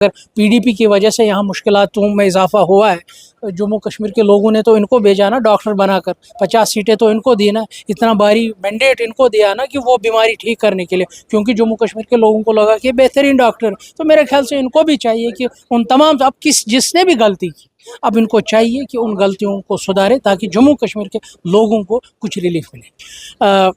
अगर पीडीपी की वजह से यहाँ मुश्किलातों में इजाफा हुआ है। जम्मू कश्मीर के लोगों ने तो इनको भेजा ना डॉक्टर बनाकर, 50 सीटें तो इनको दी ना, इतना भारी मैंडेट इनको दिया ना कि वो बीमारी ठीक करने के लिए, क्योंकि जम्मू कश्मीर के लोगों को लगा कि बेहतरीन डॉक्टर। तो मेरे ख्याल से इनको भी चाहिए कि उन तमाम, अब जिसने भी गलती की, अब इनको चाहिए कि उन गलतियों को सुधारे ताकि जम्मू कश्मीर के लोगों को कुछ रिलीफ मिले।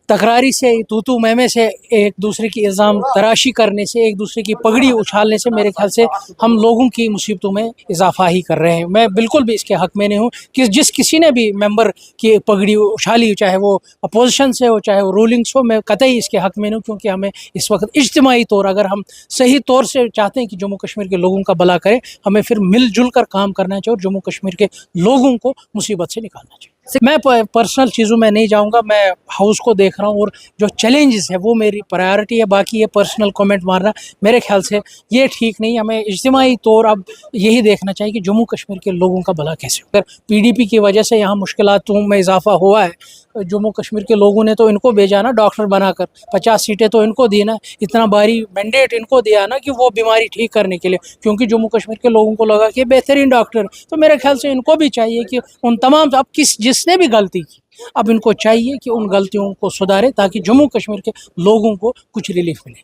तकरारी से, तू मैमे से, एक दूसरे की इल्ज़ाम तराशी करने से, एक दूसरे की पगड़ी उछालने से मेरे ख्याल से हम लोगों की मुसीबतों में इजाफा ही कर रहे हैं। मैं बिल्कुल भी इसके हक़ में नहीं हूँ कि किसी ने भी मेंबर की पगड़ी उछाली, चाहे वो अपोजिशन से हो चाहे वो रूलिंग्स हो, मैं कतई इसके हक़ में नहीं हूँ। क्योंकि हमें इस वक्त इज्तिमाई तौर, अगर हम सही तौर से चाहते हैं कि जम्मू कश्मीर के लोगों का भला करें, हमें फिर मिलजुल कर काम करना चाहिए और जम्मू कश्मीर के लोगों को मुसीबत से निकालना चाहिए। मैं पर्सनल चीज़ों में नहीं जाऊंगा, मैं हाउस को देख रहा हूँ और जो चैलेंजेस है वो मेरी प्रायोरिटी है। बाकी ये पर्सनल कमेंट मारना मेरे ख्याल से ये ठीक नहीं। हमें इज्तिमाई तौर अब यही देखना चाहिए कि जम्मू कश्मीर के लोगों का भला कैसे हो। अगर पीडीपी की वजह से यहाँ मुश्किलातों में इजाफा हुआ है, जम्मू कश्मीर के लोगों ने तो इनको भेजा ना डॉक्टर बनाकर, 50 सीटें तो इनको दी ना, इतना भारी मैंडेट इनको दिया ना कि वो बीमारी ठीक करने के लिए, क्योंकि जम्मू कश्मीर के लोगों को लगा कि बेहतरीन डॉक्टर। तो मेरे ख्याल से इनको भी चाहिए कि उन तमाम, अब जिसने भी गलती की, अब इनको चाहिए कि उन गलतियों को सुधारे ताकि जम्मू कश्मीर के लोगों को कुछ रिलीफ मिले।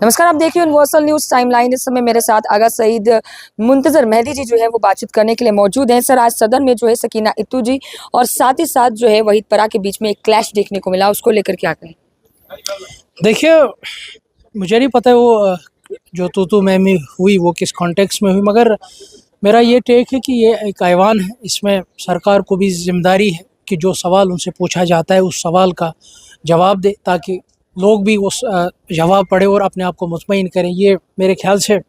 नमस्कार, आप देख रहे हैं यूनिवर्सल न्यूज टाइमलाइन। इस समय मेरे साथ आगा सईद मुंतजर मेहदी जी जो है वो बातचीत करने के लिए मौजूद हैं। सर, आज सदन में जो है सकीना इत्तू जी और साथ ही साथ जो है वहीद परा के बीच में एक क्लैश देखने को मिला, उसको लेकर क्या कहें? देखिए, मुझे नहीं पता वो जो तू मैमी हुई वो किस कॉन्टेक्स्ट में हुई, मगर मेरा ये टेक है कि ये एक ऐवान है, इसमें सरकार को भी जिम्मेदारी है कि जो सवाल उनसे पूछा जाता है उस सवाल का जवाब दे, ताकि लोग भी उस जवाब पढ़े और अपने आप को मुतमईन करें। ये मेरे ख्याल से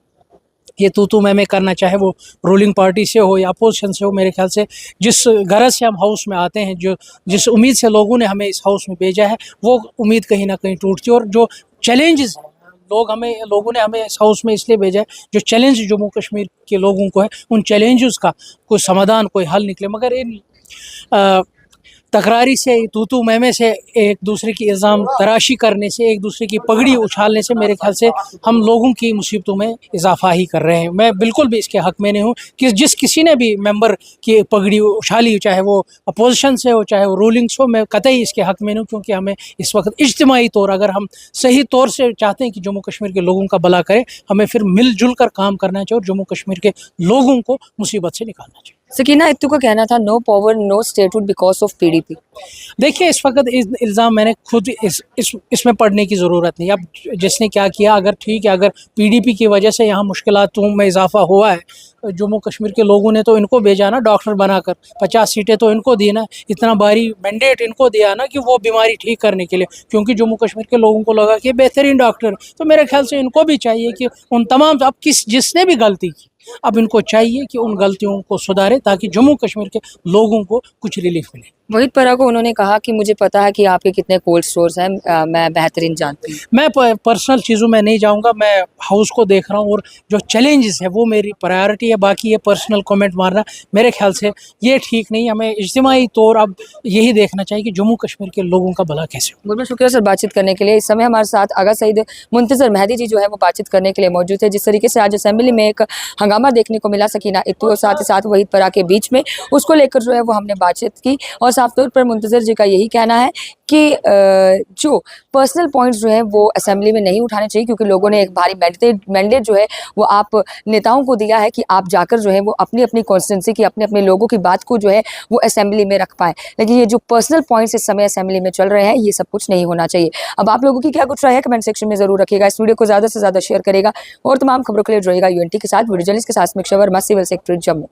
ये तू मैं करना, चाहे वो रूलिंग पार्टी से हो या अपोजिशन से हो, मेरे ख्याल से जिस गरज से हम हाउस में आते हैं, जिस उम्मीद से लोगों ने हमें इस हाउस में भेजा है, वो उम्मीद कहीं ना कहीं टूटती है। और जो चैलेंजेस हैं, लोगों ने हमें इस हाउस में इसलिए भेजा है, जो चैलेंज जम्मू कश्मीर के लोगों को है, उन चैलेंजेस का कोई समाधान, कोई हल निकले। मगर इन तकरारी से, तू मैमे से, एक दूसरे की इल्ज़ाम तराशी करने से, एक दूसरे की पगड़ी उछालने से मेरे ख्याल से हम लोगों की मुसीबतों में इजाफा ही कर रहे हैं। मैं बिल्कुल भी इसके हक़ में नहीं हूँ कि किसी ने भी मेंबर की पगड़ी उछाली, चाहे वो अपोजिशन से हो चाहे वो रूलिंग्स हो, मैं कतई इसके हक़ में नहीं हूँ। क्योंकि हमें इस वक्त इज्तिमाई तौर, अगर हम सही तौर से चाहते हैं कि जम्मू कश्मीर के लोगों का भला करें, हमें फिर मिलजुल कर काम करना चाहिए और जम्मू कश्मीर के लोगों को मुसीबत से निकालना चाहिए। सकीना इत्तू का कहना था no power no statehood because of PDP. देखिए, इस वक्त इल्ज़ाम मैंने खुद इसमें पढ़ने की ज़रूरत नहीं। अब जिसने क्या किया, अगर ठीक है, अगर पीडीपी की वजह से यहाँ मुश्किलातों में इजाफा हुआ है, जम्मू कश्मीर के लोगों ने तो इनको भेजा ना डॉक्टर बनाकर, 50 सीटें तो इनको दी ना, इतना भारी मैंडेट इनको दिया ना कि वो बीमारी ठीक करने के लिए, क्योंकि जम्मू कश्मीर के लोगों को लगा कि बेहतरीन डॉक्टर। तो मेरे ख्याल से इनको भी चाहिए कि उन तमाम, अब जिसने भी गलती की, अब इनको चाहिए कि उन गलतियों को सुधारे ताकि जम्मू कश्मीर के लोगों को कुछ रिलीफ मिले। वहीद परा को उन्होंने कहा कि मुझे पता है कि आपके कितने कोल्ड स्टोर्स हैं, मैं बेहतरीन जानती हूँ। मैं पर्सनल चीज़ों में नहीं जाऊंगा, मैं हाउस को देख रहा हूँ और जो चैलेंजेस है वो मेरी प्रायोरिटी है। बाकी ये पर्सनल कमेंट मारना मेरे ख्याल से ये ठीक नहीं। हमें इज्तिमाई तौर अब यही देखना चाहिए कि जम्मू कश्मीर के लोगों का भला कैसे हो। बहुत बहुत शुक्रिया सर बातचीत करने के लिए। इस समय हमारे साथ आगा सईद मुंतजर मेहदी जी जो है वो बातचीत करने के लिए मौजूद है। जिस तरीके से आज असेंबली में एक हंगामा देखने को मिला सकीना इत्तू और साथ ही साथ वहीद परा के बीच में, उसको लेकर जो है वो हमने बातचीत की और साफ तौर पर मुंतजर जी का यही कहना है कि जो पर्सनल पॉइंट्स जो हैं वो असेंबली में नहीं उठाने चाहिए, क्योंकि लोगों ने एक भारी मैंडेट जो है वो आप नेताओं को दिया है कि आप जाकर जो है वो अपनी अपनी कॉन्स्टिट्यूंसी की, अपने अपने लोगों की बात को जो है वो असेंबली में रख पाए। लेकिन ये जो पर्सनल पॉइंट्स इस समय असेंबली में चल रहे हैं, ये सब कुछ नहीं होना चाहिए। अब आप लोगों की क्या कुछ राय है कमेंट सेक्शन में जरूर रखिएगा। इस वीडियो को ज़्यादा से ज़्यादा शेयर करेगा और तमाम खबरों के लिए जुड़ेगा यूएनटी के साथ। वीडियो जर्नलिस्ट के साथ मिक्शवर सिविल सेक्रेटरी जम्मू।